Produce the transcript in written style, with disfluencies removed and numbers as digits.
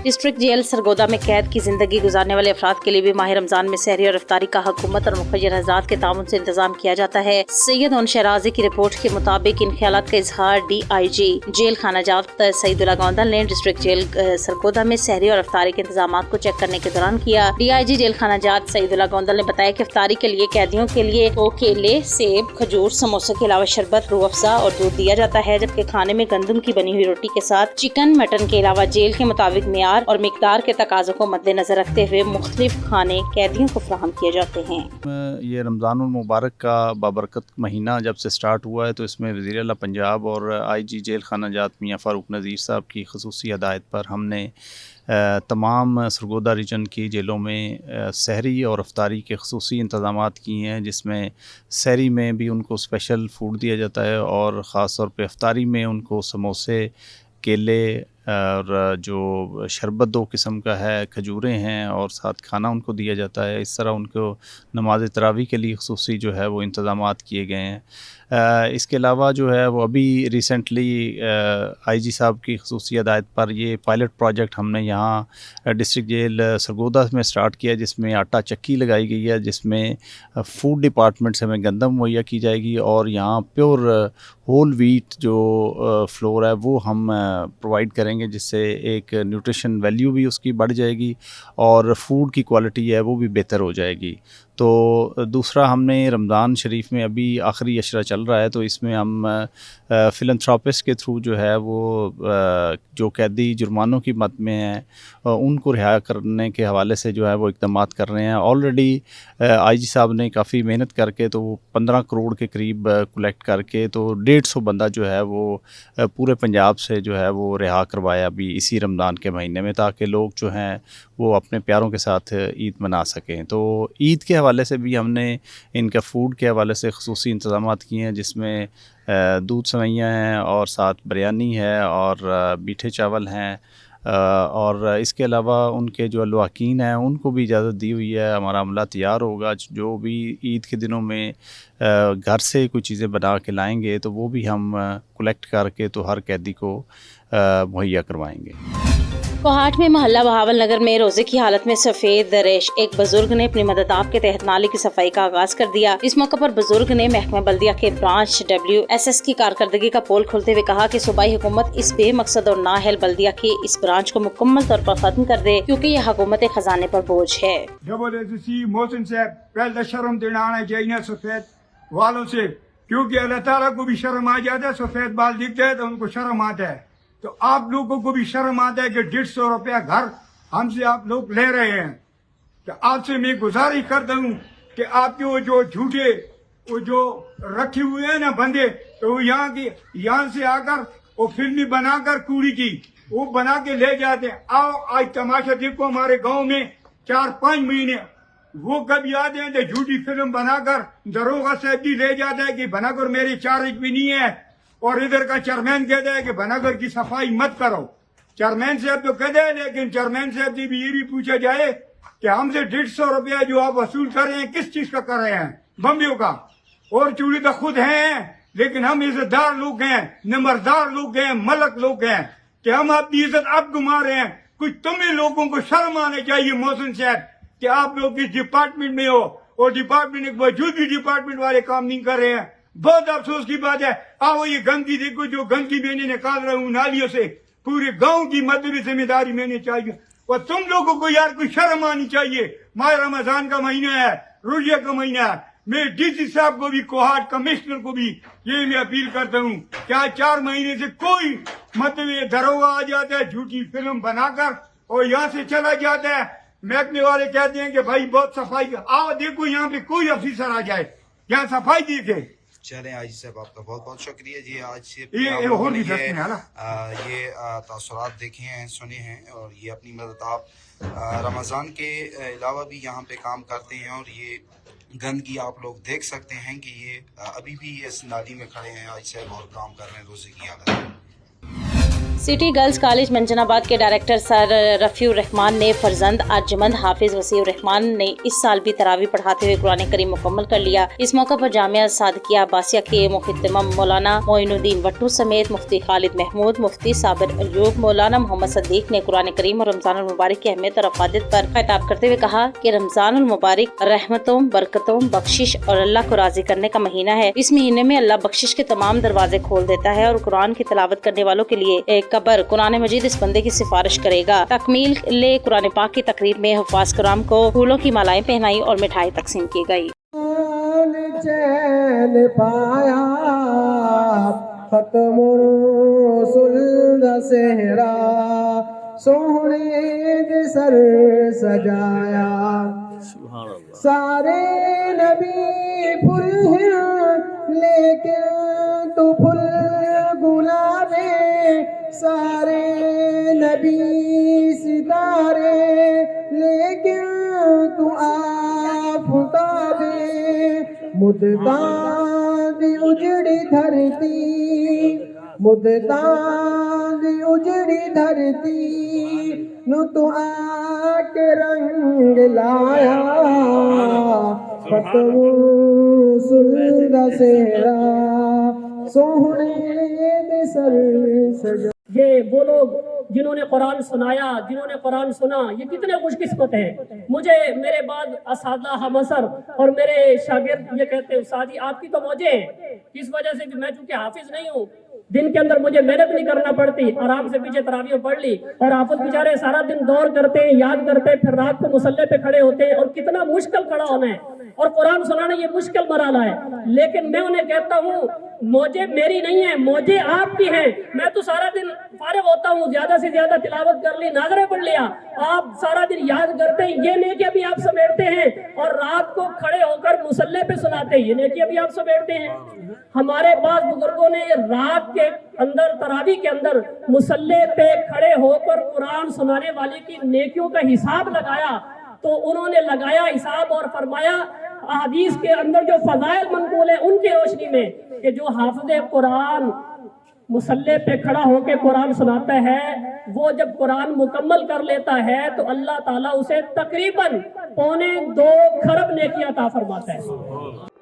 District jail Sargodha में कैद की जिंदगी गुजारने वाले अफराद के लिए भी माह रमजान में सहरी और इफ्तारी का हुकूमत और मुखय्यर हज़रात के ताउन से इंतजाम किया जाता है। सैयद उन शहराजी की रिपोर्ट के मुताबिक इन ख्यालात का इजहार DIG जेल खाना जात सईदुल्लाह गोंदल ने डिस्ट्रिक्ट जेल सरगोदा में सहरी और इफ्तारी के इंतजाम को चेक करने के दौरान किया। DIG जेल खाना जात सईदुल्लाह गोंदल ने बताया कि इफ्तारी के लिए कैदियों के लिए तो केले, सेब, खजूर, समोसे के अलावा शरबत, रूह अफ़ज़ा और दूध दिया जाता है, जबकि खाने में गंदम की बनी हुई रोटी के साथ चिकन, मटन के अलावा जेल के मुताबिक मियार और मिकदार के तकाज़ों को मद्देनजर रखते हुए मुख्तलिफ खाने कैदियों को फराहम किए जाते हैं। ये रमज़ानुल मुबारक का बाबरकत महीना जब से स्टार्ट हुआ है तो इसमें वज़ीर आला पंजाब और IG जेल खाना जात मियां फ़ारूक नज़ीर साहब की ख़ुसूसी हदायत पर हमने तमाम सरगोदा रीजन की जेलों में सहरी और इफ्तारी के ख़ुसूसी इंतज़ामात किए हैं, जिसमें सहरी में भी उनको स्पेशल फ़ूड दिया जाता है और ख़ास तौर पे इफ्तारी में उनको समोसे, केले और जो शरबत 2 किस्म का है, खजूरें हैं और साथ खाना उनको दिया जाता है। इस तरह उनको नमाज़ तरावी के लिए ख़ुसूसी जो है वो इंतज़ामात किए गए हैं। इसके अलावा जो है वो अभी रिसेंटली IG साहब की ख़ुसूसी हदायत पर ये पायलट प्रोजेक्ट हमने यहाँ डिस्ट्रिक्ट जेल सरगोदा में स्टार्ट किया, जिसमें आटा चक्की लगाई गई है, जिसमें फूड डिपार्टमेंट से हमें गंदम मुहैया की जाएगी और यहाँ प्योर होल व्हीट जो फ्लोर है वो हम प्रोवाइड करेंगे, जिससे एक न्यूट्रिशन वैल्यू भी उसकी बढ़ जाएगी और फूड की क्वालिटी है वो भी बेहतर हो जाएगी। तो दूसरा, हमने रमज़ान शरीफ में अभी आखिरी अशरा चल रहा है तो इसमें हम फिलंथ्रोपिस्ट के थ्रू जो है वो जो कैदी जुर्मानों की मद में हैं उनको रिहा करने के हवाले से जो है वो इक़दामात कर रहे हैं। ऑलरेडी IG साहब ने काफ़ी मेहनत करके तो 15 करोड़ के करीब कलेक्ट करके तो 150 बंदा जो है वो पूरे पंजाब से जो है वो रिहा करवाया अभी इसी रमज़ान के महीने में, ताकि लोग जो हैं वो अपने प्यारों के साथ ईद मना सकें। तो ईद के हवाले से भी हमने इनका फ़ूड के हवाले से ख़ुसूसी इंतज़ामात किए हैं, जिसमें दूध सेवइयाँ हैं और साथ बिरयानी है और मीठे चावल हैं और इसके अलावा उनके जो लवाकीन हैं उनको भी इजाज़त दी हुई है। हमारा अमला तैयार होगा, जो भी ईद के दिनों में घर से कुछ चीज़ें बना के लाएंगे तो वो भी हम कलेक्ट करके तो हर कैदी को मुहैया करवाएंगे। कोहाट में मोहल्ला बहावल नगर में रोजे की हालत में सफेद रेश एक बुजुर्ग ने अपनी मददाब के तहत नाले की सफाई का आगाज कर दिया। इस मौके पर बुजुर्ग ने महकमा बल्दिया के ब्रांच WSS की कारकर्दगी का पोल खोलते हुए कहा कि सूबाई हुकूमत इस बेमकसद और नाअहल बल्दिया के इस ब्रांच को मुकम्मल तौर पर खत्म कर दे, क्योंकि यह हुकूमत खजाने पर बोझ है। मोहसिन साहब पहले शर्म देना आना चाहिए सफेद वालों से, क्योंकि अल्लाह ताला को भी शर्म आ जाता है, सफेद बाल दिखते हैं तो उनको शर्म आता है। तो आप लोगों को भी शर्म आता है कि 150 रुपया घर हमसे आप लोग ले रहे हैं। तो आपसे मैं गुजारिश करता हूँ कि आपके वो जो झूठे वो जो रखे हुए हैं ना बंदे, तो वो यहाँ से आकर वो फिल्मी बनाकर कूड़ी की वो बना के ले जाते हैं। आओ आज तमाशा देखो, हमारे गांव में 4-5 महीने वो कभी आते हैं तो झूठी फिल्म बनाकर दरोगा साहब भी ले जाता है कि बनाकर मेरी चार्ज भी नहीं है, और इधर का चेयरमैन कहता है कि बनागर की सफाई मत करो। चेयरमैन साहब तो कहते हैं, लेकिन चेयरमैन साहब से भी ये भी पूछा जाए कि हमसे 150 रुपया जो आप वसूल कर रहे हैं किस चीज का कर रहे हैं? बम्बियों का। और चूड़ी तो खुद हैं, लेकिन हम इज्जतदार लोग हैं, नंबरदार लोग हैं, मलक लोग हैं कि हम अपनी इज्जत अब घुमा रहे हैं। कुछ तुम्हें लोगों को शर्म आने चाहिए मोहसिन साहब कि आप लोग इस डिपार्टमेंट में हो और डिपार्टमेंट के बावजूद भी डिपार्टमेंट वाले काम नहीं कर रहे हैं। बहुत अफसोस की बात है। आओ ये गंदगी देखो, जो गंदगी मैंने निकाल रहा हूँ नालियों से, पूरे गांव की मदद जिम्मेदारी मैंने चाहिए। और तुम लोगों को यार कोई शर्म आनी चाहिए। माह रमजान का महीना है, रोजे का महीना है। मैं DC साहब को भी, कोहाट कमिश्नर को भी ये मैं अपील करता हूँ, क्या 4 महीने से कोई मतलब दरोगा आ जाता है झूठी फिल्म बनाकर और यहाँ से चला जाता है। महकमे वाले कहते हैं कि भाई बहुत सफाई, आओ देखो यहाँ पे कोई अफसर आ जाए, यहाँ सफाई देखे। चले IG साहब आपका बहुत बहुत शुक्रिया जी। आज ये तासुरात देखे हैं, सुने हैं और ये अपनी मदद आप रमज़ान के अलावा भी यहाँ पे काम करते हैं। और ये गंदगी आप लोग देख सकते हैं कि ये अभी भी इस नाली में खड़े हैं। IG साहब और काम कर रहे हैं रोजे की हालत में। सिटी गर्ल्स कॉलेज मंजनाबाद के डायरेक्टर सर रफ़ीउर रहमान ने फरजंद अर्जमंद हाफिज वसीउर रहमान ने इस साल भी तरावी पढ़ाते हुए कुरान करीम मुकम्मल कर लिया। इस मौके पर जामिया सादिकिया अब्बासिया के मुख्तम मौलाना मोइनुद्दीन वट्टू समेत मुफ्ती खालिद महमूद, मुफ्ती साबिर अयूब, मौलाना मोहम्मद सद्दीक ने कुरान करीम और रमजान मुबारक की अहमियत और अफादियत पर खिताब करते हुए कहा कि रमजान मुबारक रहमतों, बरकतों, बख्शिश और अल्लाह को राजी करने का महीना है। इस महीने में अल्लाह बख्शिश के तमाम दरवाजे खोल देता है और कुरान की तिलावत करने वालों के लिए एक कबर कुरान मजीद इस बंदे की सिफारिश करेगा। तकमील ले कुरान पाक की तकरीब में हुफ़ाज़ कुरान को फूलों की मालाएं पहनाई और मिठाई तकसीम की गई। चैन पाया खत्मुर सुल्द सेहरा सोहने दे सर सजाया सारे नबी फुल हैं लेकिन तू फुल गुलाबे सारे नबी सितारे लेकिन तू आफताबे मुद्दां दी उजड़ी धरती मुद्दां दी उजड़ी धरती नु तू आके रंग लाया खत्म सुल्दा सेहरा सोहने दे सर सजा। ये वो लोग जिन्होंने कुरान सुनाया, जिन्होंने कुरान सुना, ये कितने खुशकिस्मत हैं। मुझे मेरे बाद असादा हमसर और मेरे शागिर्द ये कहते हैं उस्ताद जी आपकी तो मौजें हैं, इस वजह से कि मैं चूंकि हाफिज नहीं हूँ, दिन के अंदर मुझे मेहनत नहीं करना पड़ती, आराम से पीछे तरावियां पढ़ ली। और हाफिज बेचारे सारा दिन दौड़ करते हैं, याद करते हैं, फिर रात को मुसल्ले पे खड़े होते हैं और कितना मुश्किल खड़ा होना है और कुरान सुनाना ये मुश्किल मराला है। लेकिन मैं उन्हें कहता हूँ मौजे मेरी नहीं है, मौजे आपकी हैं। मैं तो सारा दिन फारिग होता हूँ, ज्यादा से ज्यादा तिलावत कर ली, नाज़रे पढ़ लिया, आप सारा दिन याद करते हैं, ये नेकियां भी आप समेटते हैं और रात को खड़े होकर मुसल्ले पे सुनाते हैं, ये नेकियां भी आप समेटते हैं। हमारे पास बुजुर्गों ने रात के अंदर तरावी के अंदर मुसल्ले पे खड़े होकर कुरान सुनाने वाले की नेकियों का हिसाब लगाया, तो उन्होंने लगाया हिसाब और फरमाया हदीस के अंदर जो फजाइल मंकूल है उनकी रोशनी में कि जो हाफिज़ कुरान मुसल्ले पे खड़ा होकर कुरान सुनाता है वो जब कुरान मुकम्मल कर लेता है तो अल्लाह ताला उसे तकरीबन 2.25 खरब नेकियां अता फरमाता है।